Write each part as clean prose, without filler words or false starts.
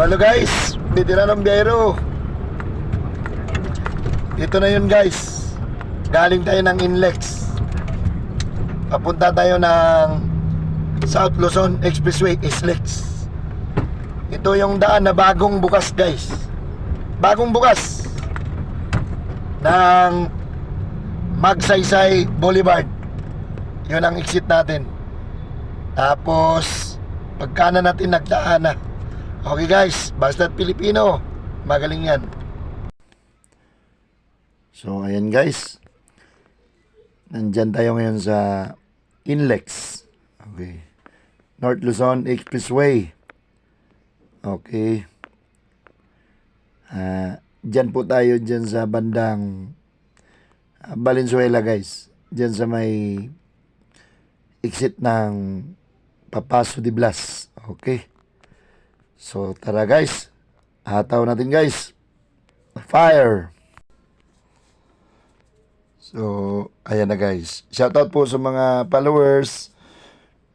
Hello guys, Bitira ng Biyero. Dito na yun guys. Galing tayo ng Inlex. Papunta tayo ng South Luzon Expressway, Islex. Ito yung daan na bagong bukas guys. Bagong bukas ng Magsaysay Boulevard. Yun ang exit natin. Tapos pagkanan natin nagdaan na. Okay guys, basta't Pilipino, magaling yan. So ayan guys, nandyan tayo ngayon sa Inlex. Okay, North Luzon Expressway. Okay, dyan po tayo dyan sa bandang Valenzuela guys. Dyan sa may exit ng Papaso de Blas. Okay, so tara guys, hataw natin guys. Fire! So ayan na guys, shoutout po sa mga followers.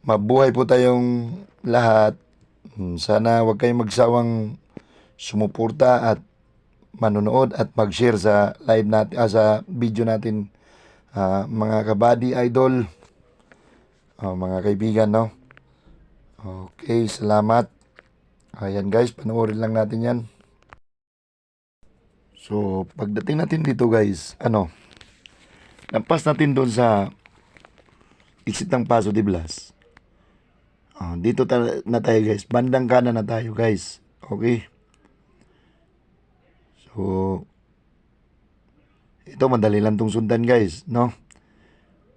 Mabuhay po tayong lahat. Sana wag kayong magsawang sumuporta at manonood at mag-share sa live natin, sa video natin, mga kabady idol, mga kaibigan, no? Okay, salamat. Ayan guys, panoorin lang natin yan. So pagdating natin dito guys, lampas natin doon sa exit ng Paso de Blas. Dito na tayo guys, bandang kanan na tayo guys. Okay, so ito madali lang tong sundan guys, no?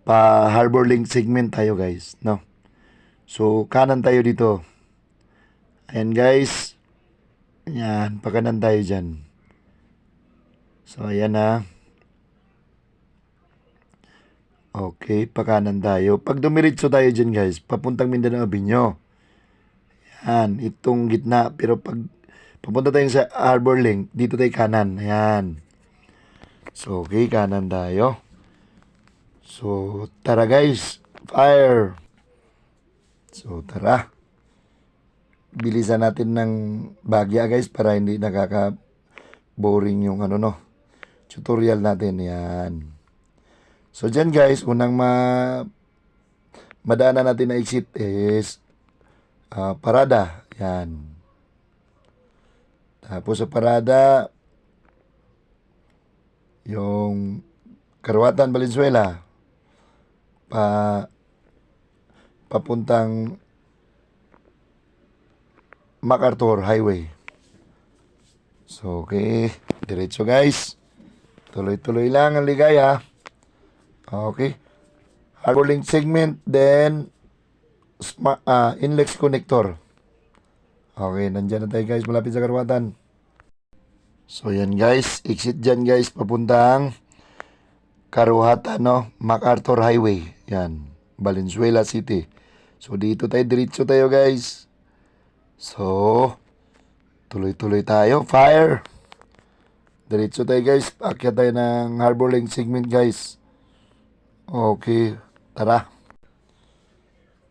Pa Harbor Link segment tayo guys, no? So kanan tayo dito. Ayan guys, ayan, pakanan tayo dyan. So ayan na. Okay, pakanan tayo. Pag dumiritso tayo dyan guys, papuntang Mindanao Avenue. Ayan, itong gitna. Pero pag papunta tayo sa Harbor Link, dito tayo kanan. Ayan. So okay, kanan tayo. So tara guys, fire! So tara. Bilisan natin ng bagya guys para hindi nakaka-boring yung tutorial natin. Yan. So dyan guys, unang madaanan natin na exit is parada. Yan. Tapos sa parada, yung Karuatan Valenzuela papuntang MacArthur Highway. So okay, diretso guys. Tuloy-tuloy lang ang ligaya. Okay. Harbor Link segment, then Inlex connector. Okay, nandyan na tayo guys, malapit sa Karuatan. So yan guys, exit dyan guys, papuntang Karuhatan, MacArthur Highway. Yan, Valenzuela City. So dito tayo, diretso tayo guys. So tuloy-tuloy tayo, fire! Diretso tayo guys, paakyat tayo ng Harbor Link segment guys. Okay, tara.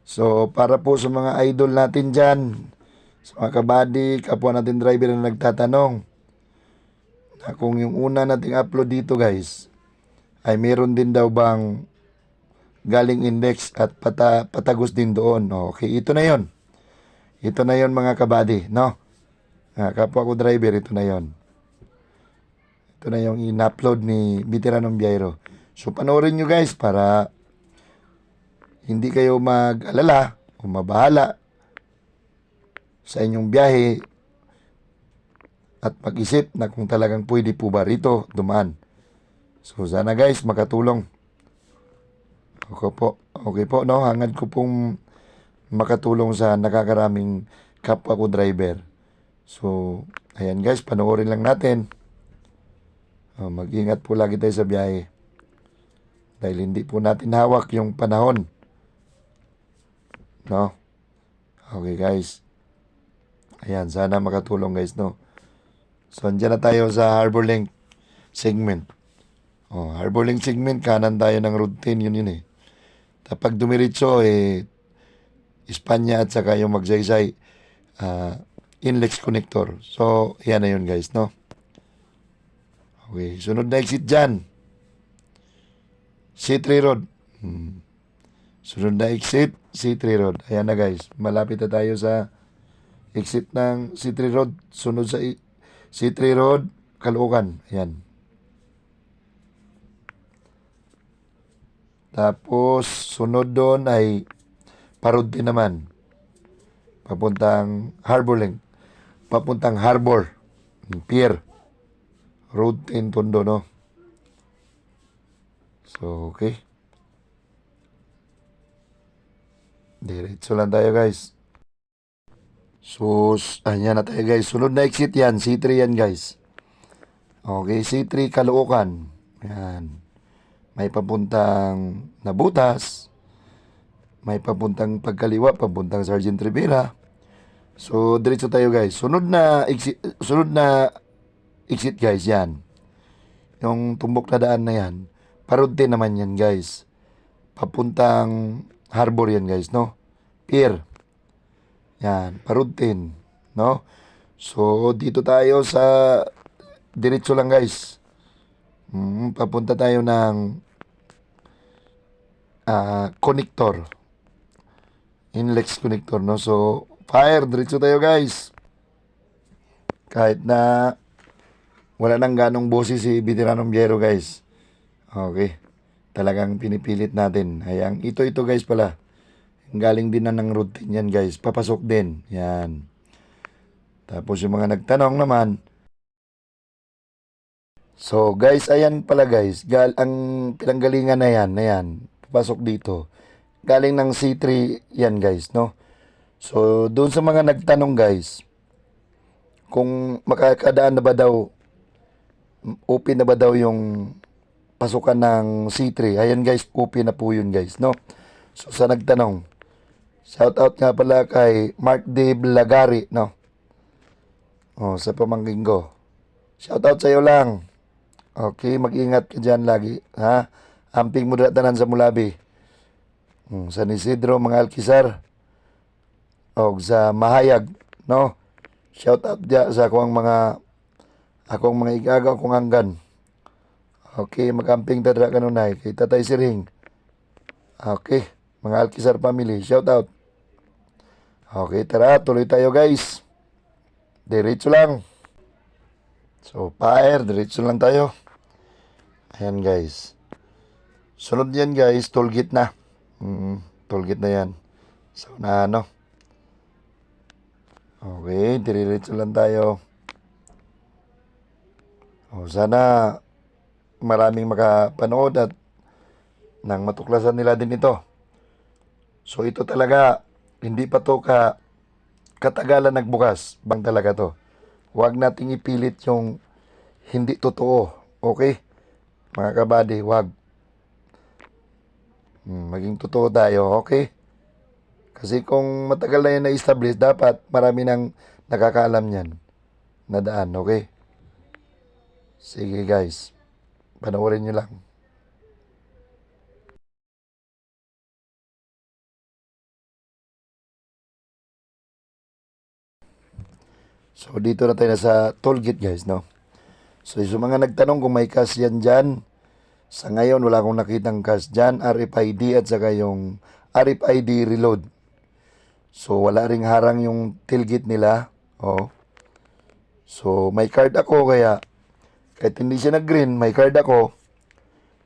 So para po sa mga idol natin dyan, sa mga kabady, kapwa natin driver na nagtatanong na kung yung una nating upload dito guys ay meron din daw bang galing Inlex at patagos din doon. Okay, ito na yon. Ito na yon mga kabady, no? Kapwa ko driver, ito na yon. Ito na yung in-upload ni Bitira ng Biyero. So panoorin nyo guys para hindi kayo mag-alala o mabahala sa inyong biyahe at mag-isip na kung talagang pwede po ba rito dumaan. So sana guys makatulong. Okay po, no? Hangad ko pong makatulong sa nakakaraming kapwa ko driver. So ayan guys, panoorin lang natin. Mag-ingat po lagi tayo sa biyahe. Dahil hindi po natin hawak yung panahon. No? Okay guys. Ayan, sana makatulong guys, no? So, andyan na tayo sa Harbor Link segment. Harbor Link segment, kanan tayo ng Road 10, yun eh. Tapos dumiritso, Espanya at saka yung Magsaysay, inlet connector. So, yan na yun guys, no? Okay, sunod na exit dyan. C3 Road. Sunod na exit, C3 Road. Ayan na guys, malapit na tayo sa exit ng C3 Road. Sunod sa C3 Road, Caloocan. Ayan. Tapos, sunod doon ay Parod din naman. Papuntang Harbor Link. Papuntang Harbor. Pier. Road 10 Tondo, no? So, okay. Diretso lang tayo, guys. So, ayan na tayo, guys. Sunod na exit yan. C3 yan, guys. Okay, C3 Caloocan. Ayan. May papuntang Nabutas. May papuntang pagkaliwa, papuntang Sergeant Rivera. So, diretso tayo guys. Sunod na exit guys, yan. Yung tumbok na daan na yan. Parod din naman yan guys. Papuntang Harbor yan guys, no? Pier. Yan, parod din, no? So, dito tayo sa diretso lang guys. Papunta tayo ng connector. Inlet connector, no? So, fire, diretso tayo guys. Kahit na wala nang ganong boses si Veteranong Biyero guys. Okay. Talagang pinipilit natin. Hayang ito guys pala. Galing din na ng routine yan guys. Papasok din. Yan. Tapos yung mga nagtanong naman. So guys, ayan pala guys. Ang pinanggalingan na yan. Papasok dito. Galing ng C3 yan guys, no? So, doon sa mga nagtanong guys, kung makakadaan na ba daw, open na ba daw yung pasukan ng C3. Ayan guys, open na po yun guys, no? So, sa nagtanong, shout out nga pala kay Mark Dave Lagari, no? Oh, sa pamangking ko. Shout out sa iyo lang. Okay, mag-ingat ka dyan lagi, ha? Amping mo tanan sa Mulabi. San Isidro, mga Alkisar, o sa Mahayag, no? Shout out dia sa akong mga igaga, akong hanggan. Okay, magamping tadra kanunay kay Tatay Siring. Okay, mga Alkisar family, shout out. Okay, tara, tuloy tayo guys. Diretso lang. So, fire, diretso lang tayo. Ayan guys. Sunod yan guys, toll gate na. Toll gate na yan. So, na ano. Okay, diretso lang tayo. O, sana maraming makapanood at nang matuklasan nila din ito. So, ito talaga, hindi pa to katagalan nagbukas. Bang talaga to. Huwag nating ipilit yung hindi totoo. Okay? Mga kabady, huwag. Maging totoo tayo, okay? Kasi kung matagal na yan na-establish, dapat marami nang nakakaalam yan na daan, okay? Sige guys, panoorin nyo lang. So, dito na tayo sa toll gate guys, no? So, yung mga nagtanong kung may cash yan dyan, sa ngayon, wala akong nakitang cash dyan, RFID at saka yung RFID reload. So, wala ring harang yung tailgate nila. Oh. So, may card ako kaya kahit hindi siya nag-green, may card ako.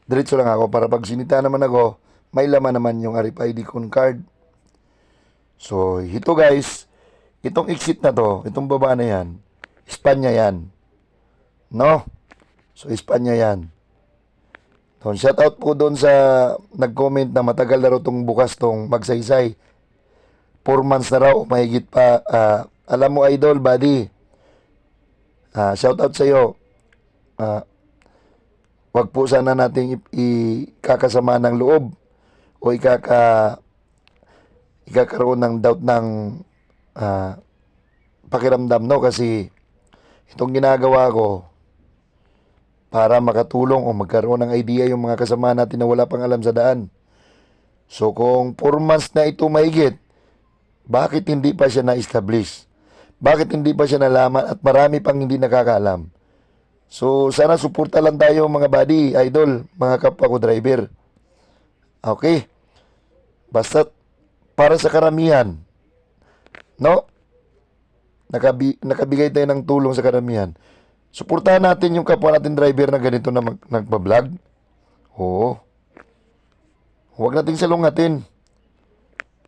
Diretso lang ako para pag sinita naman ako, may laman naman yung RFID kong card. So, ito guys, itong exit na to, itong baba na yan, Espanya yan. No? So, Espanya yan. So, shout out po doon sa nag-comment na matagal na raw itong bukas tong Magsaysay. 4 months na raw, mahigit pa. Alam mo, idol, buddy. Shout out sa iyo. Wag po sana nating ikakasama ng loob o ikakaroon ng doubt ng pakiramdam, no? Kasi itong ginagawa ko para makatulong o magkaroon ng idea yung mga kasama natin na wala pang alam sa daan. So kung 4 months na ito mahigit, bakit hindi pa siya na-establish? bakit hindi pa siya nalaman at marami pang hindi nakakaalam. So, sana suporta lang tayo mga buddy, idol, mga kapwa ko driver. Okay? Basta para sa karamihan, no? Nakabigay tayo ng tulong sa karamihan. Suportahan natin yung kapwa natin driver na ganito na nagpa-vlog. Oo. Huwag nating salungatin.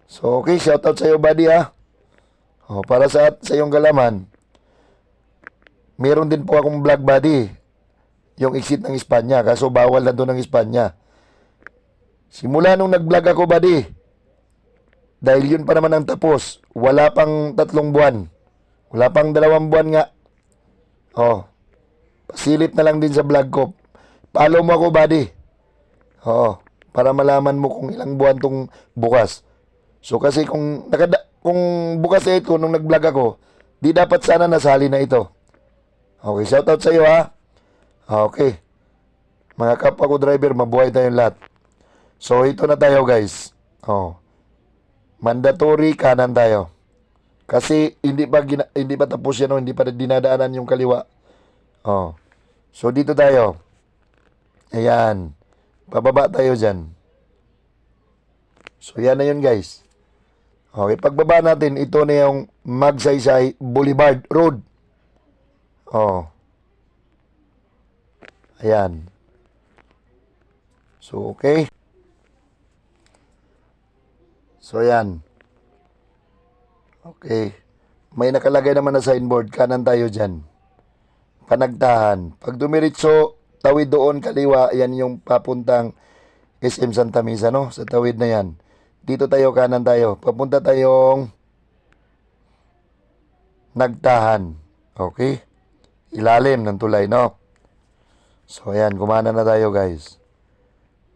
So, okay, shoutout sa iyo, buddy, ha. Para sa iyong galaman, meron din po akong vlog, buddy. Yung exit ng Espanya, kaso bawal na doon ng Espanya. Simula nung nag-vlog ako, buddy, dahil yun pa naman ang tapos, wala pang 3 buwan. Wala pang 2 buwan nga. Pasilip na lang din sa vlog ko. Follow mo ako, buddy. Para malaman mo kung ilang buwan tong bukas. So kasi kung bukas na ito nung nag-vlog ako, di dapat sana nasali na ito. Okay, shoutout sa iyo, ha. Okay. Mga kapwa ko driver, mabuhay tayong lahat. So ito na tayo, guys. Mandatory kanan tayo. Kasi hindi pa tapos yan, hindi pa dinadaanan yung kaliwa. So dito tayo. Ayan. Pababa tayo dyan. So yan na yun, guys. Okay, pagbaba natin, ito na yung Magsaysay Boulevard Road. Ayan. So, okay. So, ayan. Okay. May nakalagay naman na signboard. Kanan tayo dyan. Panagtahan. Pag dumiritso, tawid doon, kaliwa. Yan yung papuntang SM Santa Misa, no? Sa tawid na yan. Dito tayo, kanan tayo. Papunta tayong Nagtahan. Okay? Ilalim ng tulay, no? So, ayan. Gumana na tayo, guys.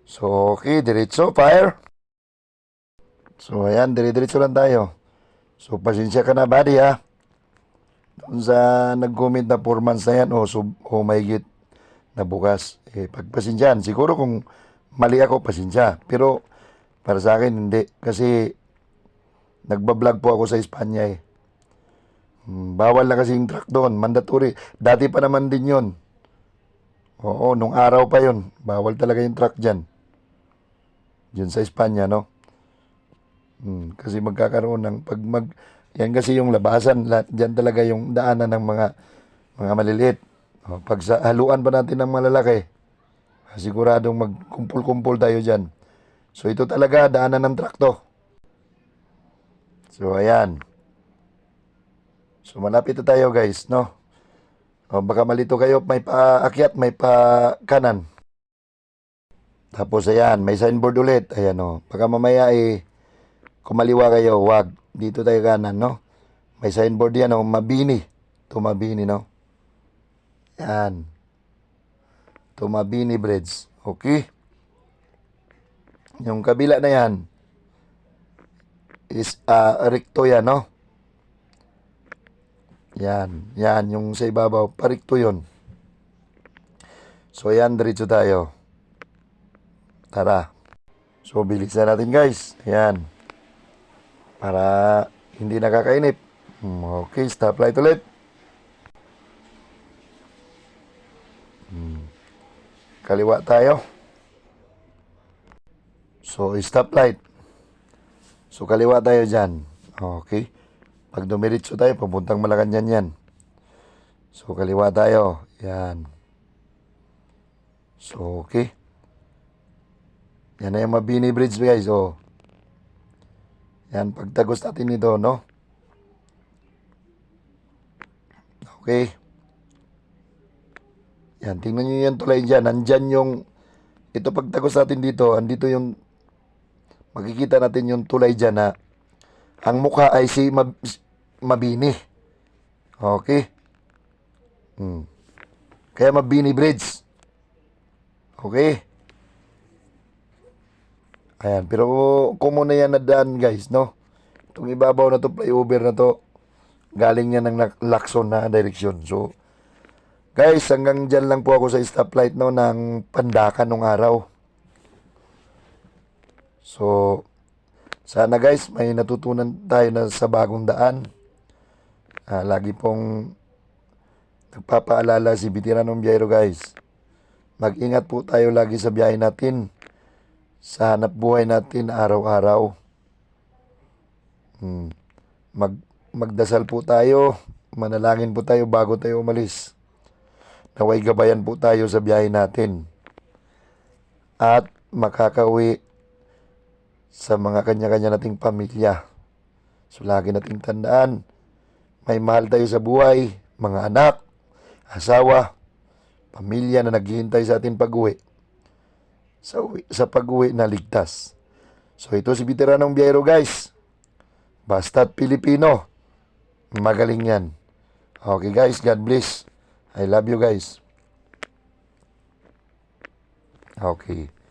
So, okay. Diretso. Fire. So, ayan. Diretso lang tayo. So, pasensya ka na, buddy, ha? Doon sa nag-comment na 4 months na yan, mahigit na bukas. Pagpasensyahan. Siguro kung mali ako, pasensya. Pero, para sa akin, hindi. Kasi, nagbablog po ako sa Espanya, Bawal na kasi yung truck doon. Mandatory. Dati pa naman din yun. Oo, nung araw pa yun. Bawal talaga yung truck dyan. Yun sa Espanya, no? Kasi magkakaroon ng yan kasi yung labasan, diyan talaga yung daanan ng mga maliliit. Pag sa haluan pa natin ng malalaki, siguradong magkumpul-kumpul tayo diyan. So ito talaga daanan ng truck to. So ayan. So malapit na tayo, guys, no? Baka malito kayo, may paakyat, may pa kanan. Tapos ayan, may signboard ulit. Ayan, Baka mamaya kumaliwa kayo, wag. Dito tayo kanan, no? May signboard yan, Mabini. Tumabini, no? Yan. Tumabini Bridge. Okay? Yung kabila na yan is recto yan, no? Yan. Yan, yung sa ibabaw. Parikto yun. So, yan, diretso tayo. Tara. So, bilisan natin, guys. Ayan. Para hindi nakakainip. Okay, stoplight ulit. Kaliwa tayo. So, stoplight. So, kaliwa tayo dyan. Okay. Pag dumiritso tayo, papuntang Malacanang yan. So, kaliwa tayo. Yan. So, okay. Yan na yung Mabini Bridge, guys. Yan, pagtagos natin ito, no? Okay. Yan, tingnan nyo yung tulay dyan. Nandyan yung, ito pagtagos natin dito, andito yung, makikita natin yung tulay dyan na, ang mukha ay si Mabini. Okay? Kaya Mabini Bridge. Okay? Ayan, pero common na yan na daan, guys, no? Itong ibabaw na to, flyover na to, galing yan ng Lacson na direksyon. So, guys, hanggang dyan lang po ako sa stoplight, no, ng Pandacan nung araw. So, sana, guys, may natutunan tayo na sa bagong daan. Lagi pong nagpapaalala si Veteranong Biyahero guys. Mag-ingat po tayo lagi sa biyahe natin. Sa hanap buhay natin araw-araw. Magdasal po tayo. Manalangin po tayo bago tayo umalis. Naway gabayan po tayo sa biyahe natin. At makakauwi sa mga kanya-kanya nating pamilya. So lagi nating tandaan, may mahal tayo sa buhay, mga anak, asawa, pamilya na naghihintay sa atin pag-uwi. Sa pag-uwi na ligtas. So ito si Veteranong Biyahero guys. Basta't Pilipino. Magaling yan. Okay guys, God bless. I love you guys. Okay.